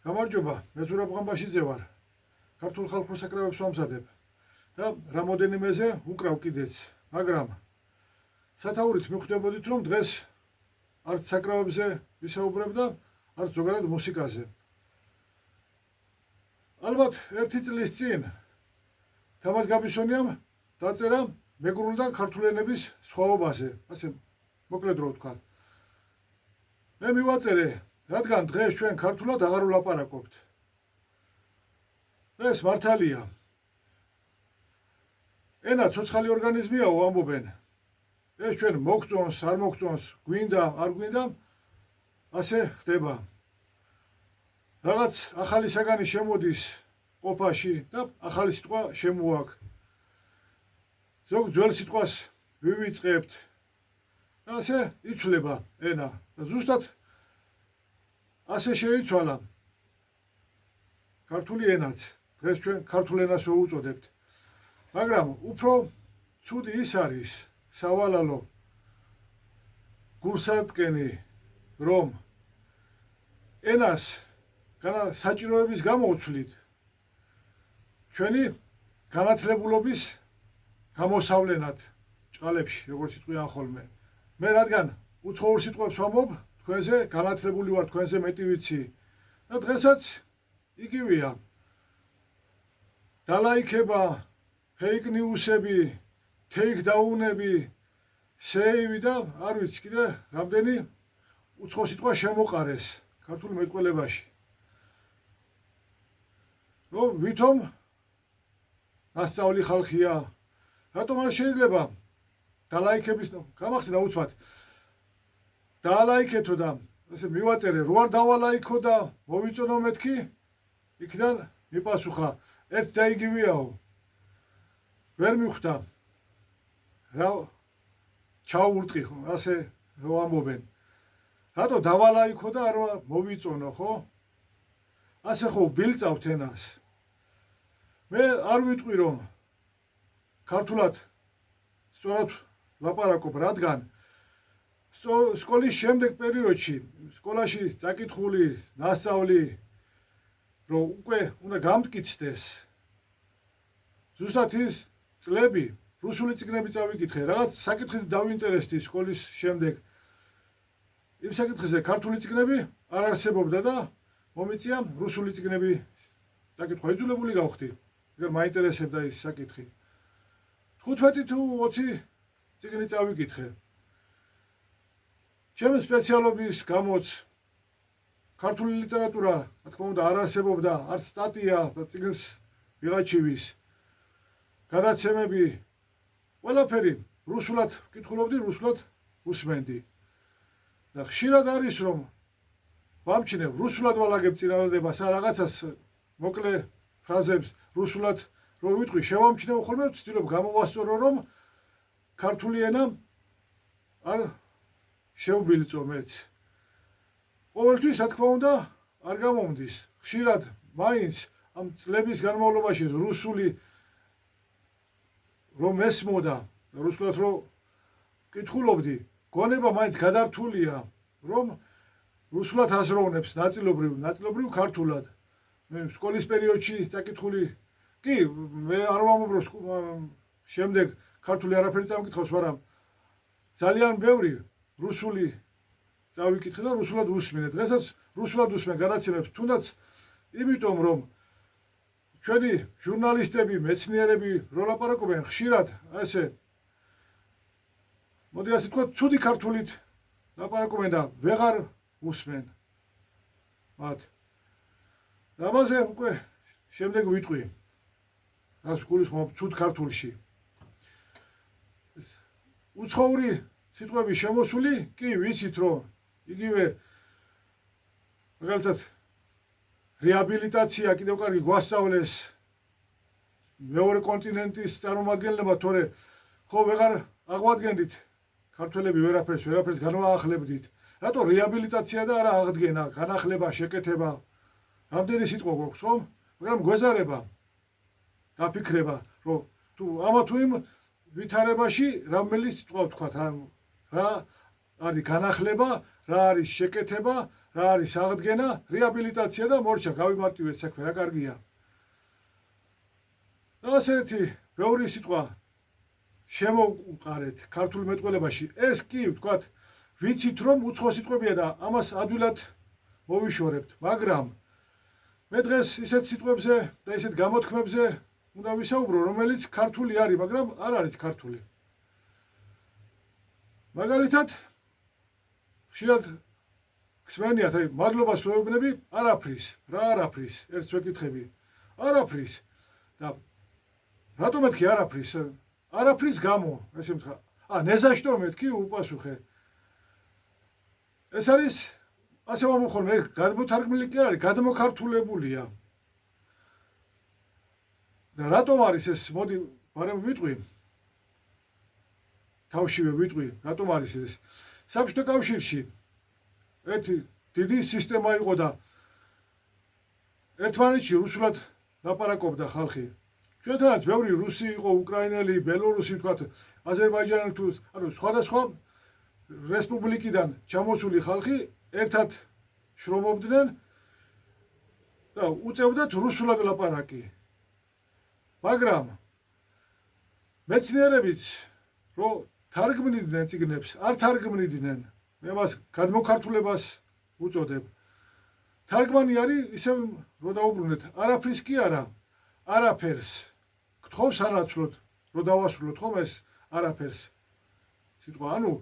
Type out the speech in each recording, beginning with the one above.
გამარჯობა, მე ზურაბ ღამბაშიძე ვარ. ქართულ ხალხურ საკრავებს ვამზადებ და რამოდენიმეზე უკრავ კიდეც, მაგრამ სათაურით მიხვდებოდით, რომ დღეს არც საკრავებზე ვისაუბრებ და არც ზოგადად მუსიკაზე. ალბათ ერთი წლის წინ თამაზ გაბისონიამ დაწერა მეგრული და ქართული ენების სხვაობაზე, ასე მოკლედ რო ვთქვა. მე მივაწერე, რადგან დღეს ჩვენ ქართულად აღარ ვლაპარაკობთ. ეს მართალია. ენა ცოცხალი ორგანიზმიაო, ამბობენ. ეს ჩვენ მოგწონს, არ მოგწონს, გვინდა, არ გვინდა, ასე ხდება. რაღაც ახალი საგანი შემოდის ყოფაში და ახალი სიტყვა შემოაქვს. ზოგ ძველ სიტყვას ვივიწყებთ. ასე იცვლება ენა. და ზუსტად ასე შეიცვალა ქართული ენაც. დღეს ჩვენ ქართულ ენას ვუწოდებთ. მაგრამ უფრო ცუდი ის არის, სავალალო გულსატკენი, რომ ენას საჭიროების გამო უცვლით ჩვენი განათლებულობის გამოსავლენად ჭყალებში, როგორც იტყვიან ხოლმე. მე რადგან უცხოურ სიტყვებს ვამბობ, თქვენზე განათლებული ვარ, თქვენზე მეტი ვიცი. და დღესაც იგივეა. დალაიქება, ფეიქ ნიუსები, თეიქდაუნები, სეივი და არ ვიცი კიდე რამდენი უცხო სიტყვა შემოყარეს ქართულ მეტყველებაში. რომ ვითომ ნასწავლი ხალხია, რატომ არ შეიძლება დალაიქების გამახსენდა უცბად დაალაიქეთო და ასე მივაწერე, რო არ დავალაიქო და მოვიწონო მეთქი, იქიდან მიპასუხა, ერთ და იგივეაო. ვერ მიხვდა რა ჩაურტყი, ასე რო ამბობენ. რატო დავალაიქო და არ მოვიწონო, ხო? ასე ხო ბილწავთ ენას. მე არ ვიტყვი, რომ ქართულად სწორად ლაპარაკობ, რადგან სკოლის შემდეგ პერიოდში, სკოლაში წაკითხული, ნასწავლი, რომ უკვე უნდა გამტკიცდეს. ზუსტად ის წლები რუსული წიგნები წავიკითხე, რაღაც საკითხით დავინტერესდი სკოლის შემდეგ. იმ საკითხზე ქართული წიგნები არ არსებობდა და მომიწია რუსული წიგნები საკითხვა. იძულებული გავხდი, რადგან მაინტერესებდა ის საკითხი. 15 თუ 20 წიგნი წავიკითხე. ჩემი სპეციალობის გამოც ქართული ლიტერატურა, რა თქმა უნდა, არ არსებობდა, არც სტატია და წიგნს ვიღაჩივის. გადაცემები, ყველაფერი რუსულად ვკითხულობდი, რუსულად უსმენდი. და ხშირად არის, რომ ვამჩნევ, რუსულად ვალაგებ წინადადებას, რაღაცას მოკლე ფრაზებს რუსულად რო ვიტყვი, შევამჩნევ ხოლმე, ვცდილობ გამოვასწორო, რომ ქართული ენა არ შევბილწო მეც. ყოველთვის, რა თქმა უნდა, არ გამომდის. ხშირად მაინც ამ წლების განმავლობაში რუსული რომ ესმოდა, რუსულად რო ვკითხულობდი, გონება მაინც გადართულია, რომ რუსულად აზროვნებს ნაწილობრივ ქართულად. მე სკოლის პერიოდში წაკითხული, კი, მე არ ვამბობ, რომ შემდეგ ქართული არაფერი წამკითხავს, მაგრამ ძალიან ბევრი რუსული წავიკითხე და რუსულად უსმინე. დღესაც რუსულად უსმენ გადაცემებს, თუნდაც იმიტომ, რომ ჩვენი ჟურნალისტები, მეცნიერები რო ლაპარაკობენ ხშირად, ასე მოდი ასე თქვა, ცუდი ქართულით ლაპარაკობენ და ვეღარ უსმენ მათ. და ამაზე უკვე შემდეგ ვიტყვი. რას გულისხმობ ცუდ ქართულში. უცხოური სიტყვების შემოსული, კი, ვიცით, რომ იგივე მაგალითად რეაბილიტაცია კიდევ კარგი გვასწავლეს მეორე კონტინენტის წარმომადგენლებმა, თორე ხო ვეღარ აღვადგენდით ქართველები ვერაფერს განვაახლებდით. რატო რეაბილიტაცია და არა აღდგენა, განახლება, შეკეთება? რამდენი სიტყვა გვაქვს, ხო? მაგრამ გვეზარება, გაფიქრება, რომ თუ ამა თუ იმ ვითარებაში რამდენი სიტყვა ვთქვათ, რა არის განახლება, რა არის შეკეთება, რა არის აღდგენა, რეაბილიტაცია და მორჩა, გავიმარტივეთ საქმე, რა კარგია. და ასეთი ბევრი სიტყვა შემოვყარეთ ქართულ მეტყველებაში. ეს კი ვთქვათ, ვიცით რომ უცხო სიტყვებია და ამას ადვილად მოვიშორებთ, მაგრამ მე დღეს ისეთ სიტყვებზე და ისეთ გამოთქმებზე უნდა ვისაუბრო, რომელიც ქართული არის, მაგრამ არ არის ქართული. მაგალითად, ხშირად გსმენიათ, აი, მადლობას ვეუბნები, არაფრის, რა არაფრის, ერთს ვეკითხები, არაფრის. და რატომ მეთქი არაფრის? არაფრის გამო, ესე მითხრა. Ne za što mეთქი უპასუხე. ეს არის ასე მომხოლ მე გადმოთარგმნილი კი არ არის, გადმოქართულებულია. და რატომ არის ეს? მოდი, ბარემ ვიტყვი. თავშივე ვიტყვი, რატომ არის ეს? საბჭოთა კავშირში ერთი დიდი სისტემა იყო და ერთმანეთში რუსულად ლაპარაკობდა ხალხი. ჩვენთანაც ბევრი რუსი იყო, უკრაინელი, ბელორუსი, თქვათ, აზერბაიჯანელი თუ, ანუ სხვადასხვა რესპუბლიკიდან ჩამოსული ხალხი ერთად შრომობდნენ და უწევდათ რუსულად ლაპარაკი. მაგრამ მეცნიერებიც რო თარგმნიდნენ წიგნებს, არ თარგმნიდნენ. მე მას გადმოქართულებას უწოდებ. თარგმანი არის ისევ რო დაუბრუნდეთ, არაფრის კი არა, არაფერს. გთხოვს ანაცვლოდ, რო დავასრულოთ ხომ ეს არაფერს. სიტყვა, ანუ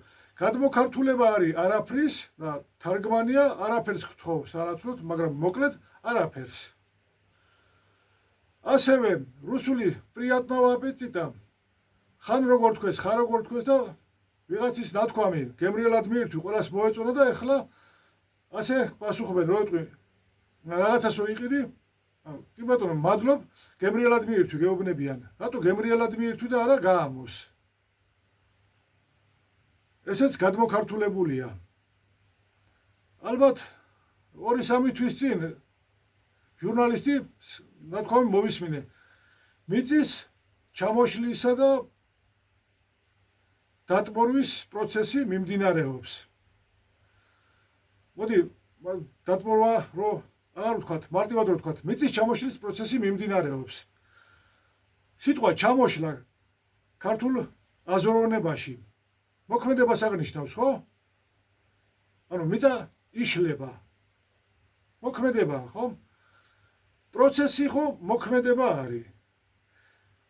გადმოქართულება არის არაფრის და თარგმანია არაფერს გთხოვს ანაცვლოდ, მაგრამ მოკლედ არაფერს. ასევე რუსული პრიატნოვა აპეტიტა ხან როგორ თქვეს, ხან როგორ თქვეს და ვიღაცის ნათქვამი გემრიელად მიირთვი, ყველას მოეწონა და ეხლა ასე პასუხობენ, რო ეტყვი რაღაცას რო იყიდი, კი ბატონო, მადლობ, გემრიელად მიირთვი, გეუბნებიან. რატო გემრიელად მიირთვი და არა გაამოს? ესეც გადმოქართულებულია. ალბათ 2-3 თვის წინ ჟურნალისტი ნათქვამი მოვისმინე. მიწის ჩამოშლისა და დატბორვის პროცესი მიმდინარეობს. მოდი, დატბორვა რო აღარ ვთქვათ, მარტივად რო ვთქვათ, მიწის ჩამოშლის პროცესი მიმდინარეობს. სიტყვა ჩამოშლა ქართულ აზროვნებაში მოქმედებას აღნიშნავს, ხო? ანუ მიწა იშლება. მოქმედება, ხო? პროცესი ხო მოქმედება არის.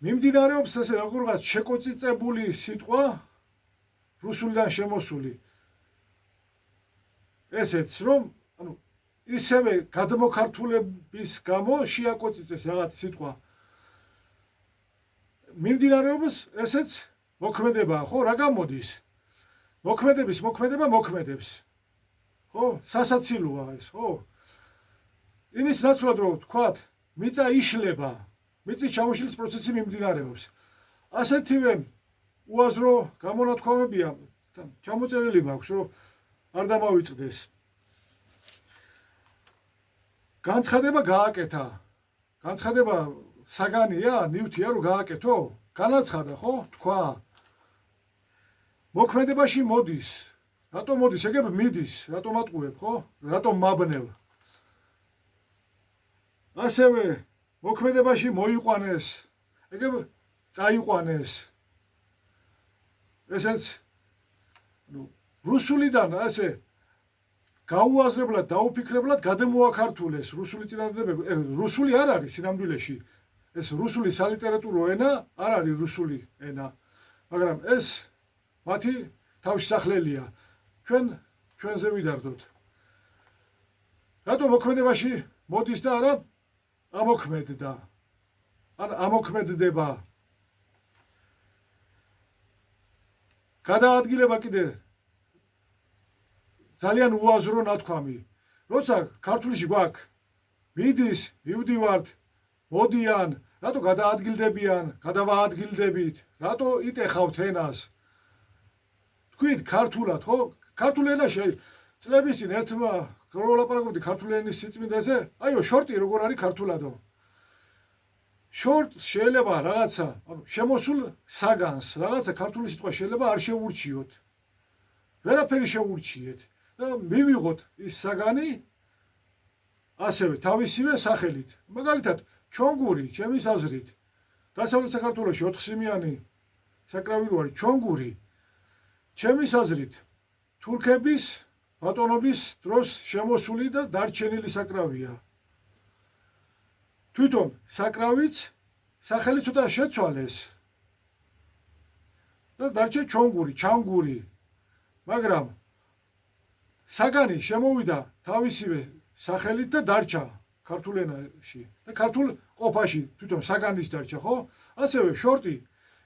მიმდინარეობს ესე როგორღაც შეკოწიწებული სიტყვა რუსულიდან შემოსული. ესეც რომ ანუ ისევე გადმოქართულების გამო შეაკოწიწეს რაღაც სიტყვა. მიმდინარეობს ესეც მოქმედებაა, ხო? რა გამოდის? მოქმედების მოქმედება მოქმედებს. ხო? სასაცილოა ეს, ხო? იმის ნაცვლად რომ ვთქვათ, მიწა იშლება, მიწის ჩამოშლის პროცესი მიმდინარეობს. ასეთივე უაზრო გამონათქვამებია, ჩამოწერილი მაქვს, რომ არ დამავიწყდეს. განცხადება გააკეთა. განცხადება საგანია, ნივთია რომ გააკეთო? განაცხადა, ხო? თქვა. მოქმედებაში მოდის. რატომ მოდის? ეგებ მიდის, რატომ ატყუებ, ხო? რატომ მაბნევ? ასევე მოქმედებაში მოიყვანეს, ეგებ წაიყვანეს. ესეც რუსულიდან ასე გაუაზრებლად, დაუფიქრებლად გადმოაქართულეს რუსული წინადადებები. რუსული არ არის სინამდვილეში. ეს რუსული სალიტერატურო ენა არ არის რუსული ენა, მაგრამ ეს მათი თავშესახლელია. ჩვენზე ვიდარდოთ. რატო მოქმედებაში მოდის და არა ამოქმედდა? ან ამოქმედდება. გადაადგილება კიდე ძალიან უაზრო ნათქვამი. როცა ქართულში გვაქვს მიდის, მივდივართ, მოდიან, რატო გადაადგილდებიან, გადავაადგილდებით, რატო იტეხავთ ენას? თქვით ქართულად, ხო? ქართულ ენაში წლების წინ ერთმა რო ლაპარაკობდი ქართულ ენის სიწმინდეზე, აიო, შორტი როგორ არის ქართულადო? შორტს შეიძლება რაღაცა, ანუ შემოსულ საგანს, რაღაცა ქართული სიტყვა შეიძლება არ შეურჩიოთ. ვერაფერი შეურჩიეთ. და მივიღოთ ის საგანი ასევე თავისივე სახელით. მაგალითად, ჩონგური, ჩემის აზრით, დასავლეთ საქართველოში 4 სიმიანი საკრავი რო არის ჩონგური, ჩემის აზრით, თურქების ბატონობის დროს შემოსული და დარჩენილი საკრავია. თვითონ საკრავიც სახელი ცოტა შეცვალეს და დარჩა ჩონგური, ჩანგური. მაგრამ საგანი შემოვიდა თავისივე სახელით და დარჩა ქართულ ენაში და ქართულ ყოფაში თვითონ საგანის დარჩა, ხო? ასევე შორტი,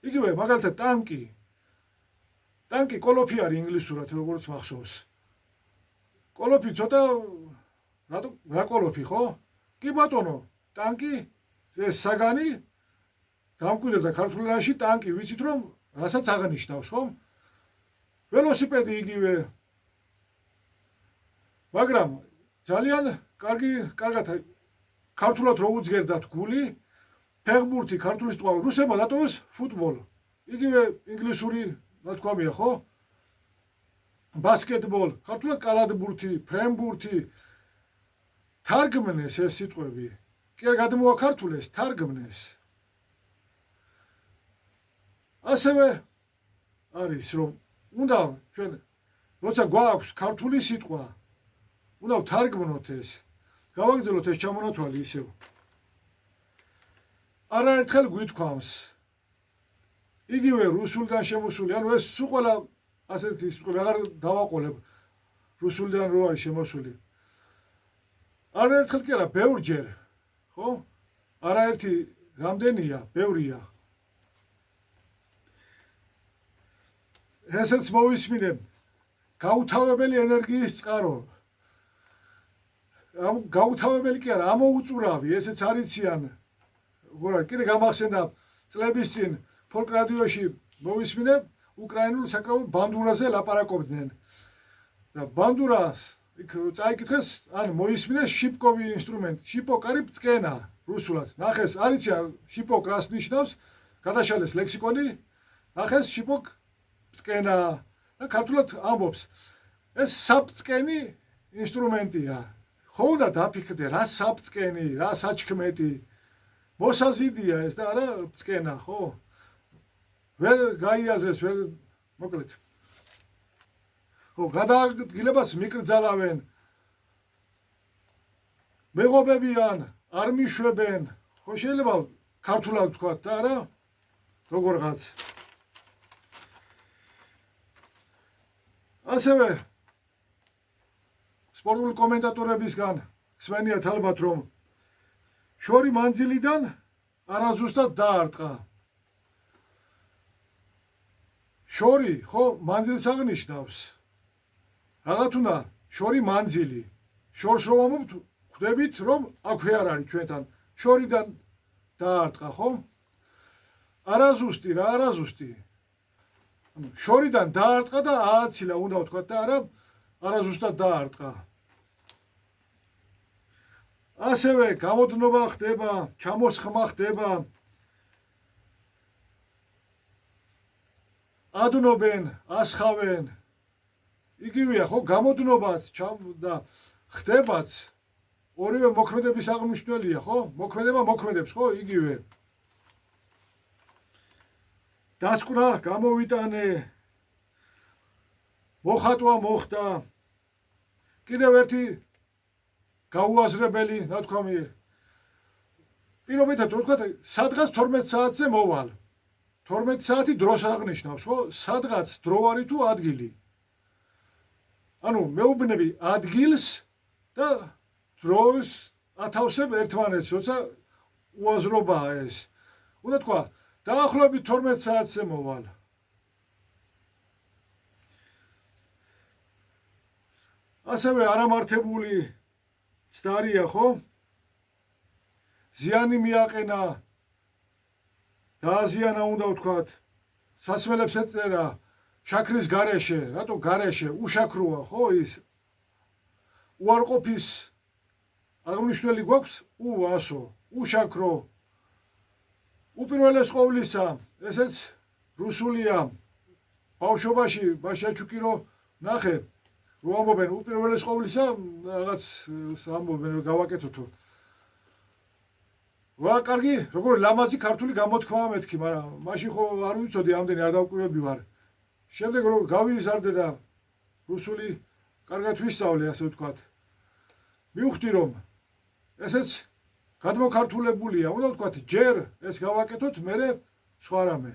იგივე მაგალითად ტანკი. ტანკი კოლოფი არის ინგლისურად, როგორც მახსოვს. კოლოფი ცოტა რა კოლოფი, ხო? კი ბატონო, ტანკი ეს საგანი დამკვიდრდა ქართულ ენაში ტანკი, ვიცით რომ რასაც აღნიშნავს, ხო? ველოსიპედი იგივე. მაგრამ ძალიან კარგად ქართულად რო უძგერდათ გული, ფეხბურთი ქართულის თქვა, რუსებმა დატოვეს ფუტბოლი. იგივე ინგლისური რა თქვამია, ხო? ბასკეტბოლი, ქართულად კალათბურთი, ფრენბურთი თარგმნეს ეს სიტყვები. კი არ გადმოაქართულეს, თარგმნეს. ასევე არის რომ უნდა ჩვენ როცა გვაქვს ქართული სიტყვა, უნდა ვთარგმნოთ ეს. გავაგრძელოთ ეს ჩამონათვალი ისევ. არაერთხელ გვითქვამს. იგივე რუსულიდან შემოსული, ანუ ეს სულ ყველა ასეთი სიტყვები აღარ დავაყოლებ რუსულიდან რო არის შემოსული. არაერთხელ კი არა, ბევრჯერ, ხო? არაერთი რამდენია, ბევრია. ესეც მოვისმინებ. გაუთავებელი ენერგიის წყარო. გაუთავებელი კი არა, ამოუწურავი, ესეც არიციან. კიდე გამახსენდა წლების წინ ფოლკ რადიოში მოვისმინებ უკრაინულ საკრავო ბანდურაზე ლაპარაკობდნენ. და ბანდურას იქ წაიკითხეს, ან მოისმინეს შიპკოვი ინსტრუმენტი. შიპოკ არის ბწკენა რუსულად. ნახეს, არიციან შიპოკ რას ნიშნავს? გადაშალეს ლექსიკონი, ნახეს შიპოკ ბწკენა და ქართულად ამბობს. ეს საბწკენი ინსტრუმენტია. ხო უნდა დაფიქრდე, რა საბწკენი, რა საჩქმეტი. მოსაზიდია ეს და არა ბწკენა, ხო? ვერ გაიაზრეს, ვერ მოკლედ. ხო, გადაადგილებას მიკრძალავენ. მეღობებიან, არ მიშვებენ. ხო, შეიძლება ქართულად ვთქვათ და არა როგორღაც. ასევე სპორტული კომენტატორებისგან ხსვენიათ ალბათ რომ შორი მანძილიდან არაზუსტად დაარტყა. შორი, ხო, მანძილს აღნიშნავს. რაღაც უნდა შორი მანძილი. შორს რომ ამობთ, ხვდებით რომ აქვე არ არის ჩვენთან. შორიდან დაარტყა, ხო? არაზუსტი რა, არაზუსტი. შორიდან დაარტყა და ააცილა უნდა ვთქვათ და არა არაზუსტად დაარტყა. ასევე გამოდნობა ხდება, ჩამოსხმა ხდება. ადნობენ, ასხავენ. იგივეა, ხო, გამოდნობაც და ხდებაც ორივე მოქმედების აღმნიშვნელია, ხო? მოქმედება მოქმედებს, ხო, იგივე. დასკვნა გამოვიტანე. მოხატვა მოხდა. კიდევ ერთი გაუაზრებელი, რა თქვა მე. პირობითად, რო თქვა, სადღაც 12 საათზე მოვალ. 12 საათი დროს აღნიშნავს, ხო? სადღაც დრო არის თუ ადგილი. ანუ მეუბნები ადგილს და დროს ათავსებ ერთმანეთს, როცა უაზრობაა ეს. უნდა თქვა, დაახლოებით 12 საათზე მოვალ. ასევე არამართებული ცდარია, ხო? ზიანი მიაყენა. დააზიანა უნდა ვთქვათ. სასმელებს ეწერა შაქრის გარეშე, რატო გარეშე, უშაქროა, ხო ის? უარყოფის აღმნიშვნელი გვაქვს უასო, უშაქრო. უპირველეს ყოვლისა, ესეც რუსულია. ბავშვობაში ბაშაჩუკი რო ნახე, რო ამბობენ უპირველეს ყოვლისა რაღაც ამბობენ გავაკეთოთო. ვა კარგი, როგორ ლამაზი ქართული გამოთქმაა მეთქი, მაგრამ მაშინ ხო არ ვიცოდი ამდენი არ დავკვირვები ვარ. შემდეგ რომ გავიზარდე და რუსული კარგად ვისწავლე, ასე ვთქვათ. მივხვდი რომ ესეც გადმოქართულებულია, უნდა ვთქვათ, ჯერ ეს გავაკეთოთ, მერე სხვა რამე.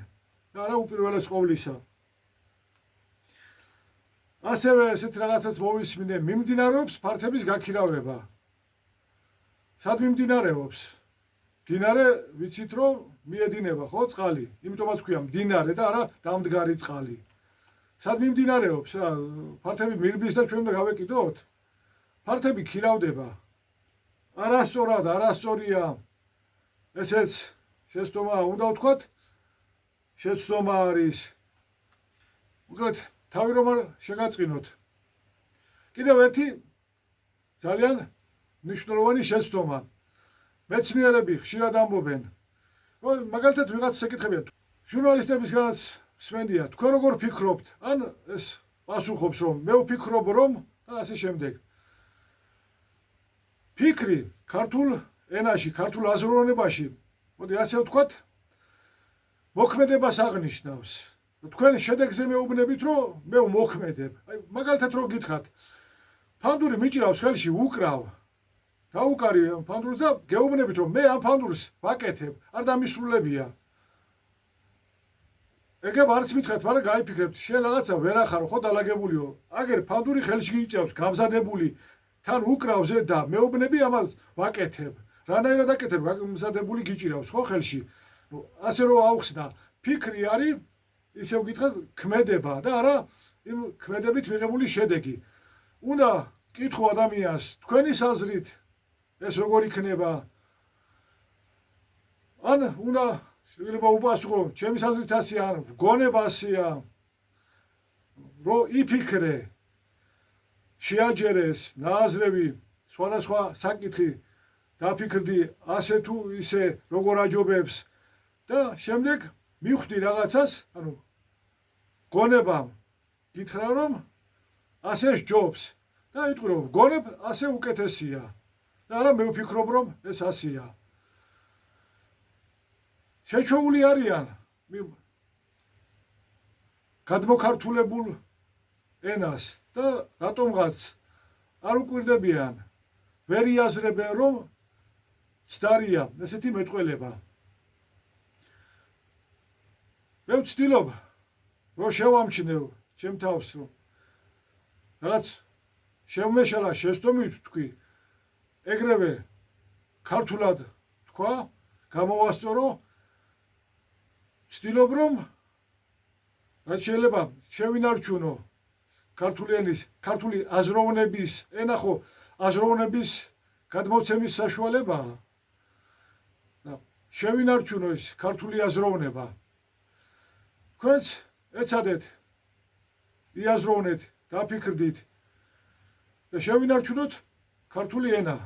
და არა უპირველეს ყოვლისა. ასევე ესეთ რაღაცაც მოვისმინე, მიმდინარეობს ფართების გაქირავება. სად მიმდინარეობს? მდინარე ვიცით რომ მიედინება, ხო, წყალი. იმიტომაც ქვია მდინარე და არა დამდგარი წყალი. სად მიმდინარეობს? ფართები მირბის და ჩვენ უნდა გავეკიდოთ? ფართები ქირავდება. არასწორად, არასწორია. ესეც შეცდომა უნდა ვთქვათ, შეცდომა არის. უბრალოდ თავი რომ არ შეგაწყინოთ. კიდევ ერთი ძალიან მნიშვნელოვანი შეცდომა. მეცნიერები ხშირად ამბობენ, რომ მაგალითად ვიღაც ეკითხებიან, ჟურნალისტებისგანაც მსმენია, თქვენ როგორ ფიქრობთ? ან ეს პასუხობს რომ მე ვფიქრობ რომ და ასე შემდეგ. ფიქრი ქართულ ენაში, ქართულ აზროვნებაში, მოდი ასე ვთქვათ, მოქმედებას აღნიშნავს. თქვენ შედეგზე მეუბნებით რომ მე ვმოქმედებ. აი მაგალითად რო გითხრათ, ფანდური მიჭირავს ხელში უკრავ. გაუკარი ამ ფანდურს და გეუბნებით რომ მე ამ ფანდურს ვაკეთებ, არ დამისრულებია. ეგებ არც მითხრათ, მაგრამ გაიფიქრებთ, შენ რაღაცა ვერ ახარო, ხო დალაგებულიო. აგერ ფანდური ხელში გიჭირავს, გამზადებული, თან უკრავზე და მეუბნები ამას ვაკეთებ. რანაირად აკეთებ, გამზადებული გიჭირავს, ხო ხელში. ასე რომ აუხსნა, ფიქრი არის ისევ გითხრათ, ქმედება და არა იმ ქმედებით მიღებული შედეგი. უნდა კითხო ადამიანს, თქვენი აზრით ეს როგორ იქნება? ან უნდა შეიძლება უპასუხო, ჩემი აზრით ასეა, ან გონება ასეა. რომ იფიქრე, შეაჯერეს ნააზრევი, სხვადასხვა საკითხი, დაფიქრდი ასე თუ ისე, როგორ აჯობებს და შემდეგ მივხვდი რაღაცას, ანუ გონებამ გითხრა რომ ასე სჯობს და იტყვი რომ გონებ ასე უკეთესია და არა მე ვფიქრობ რომ ეს ასეა. შეჩვეული არიან გადმოქართულებულ ენას და რატომღაც არ უკვირდებიან, ვერ იაზრებენ რომ ცდარია ესეთი მეტყველება. მე ვცდილობ რომ შევამჩნევ ჩემ თავს რომ რაღაც შევმეშალა შეცდომით თქვი, ეგრევე ქართულად თქვა, გამოვასწორო, ვცდილობ რომ რაც შეიძლება შევინარჩუნო ქართული ენის, ქართული აზროვნების, ენა ხო აზროვნების გადმოცემის საშუალებაა. შევინარჩუნო ის ქართული აზროვნება. თქვენც ეცადეთ, იაზროვნეთ, დაფიქრდით და შევინარჩუნოთ ქართული ენა.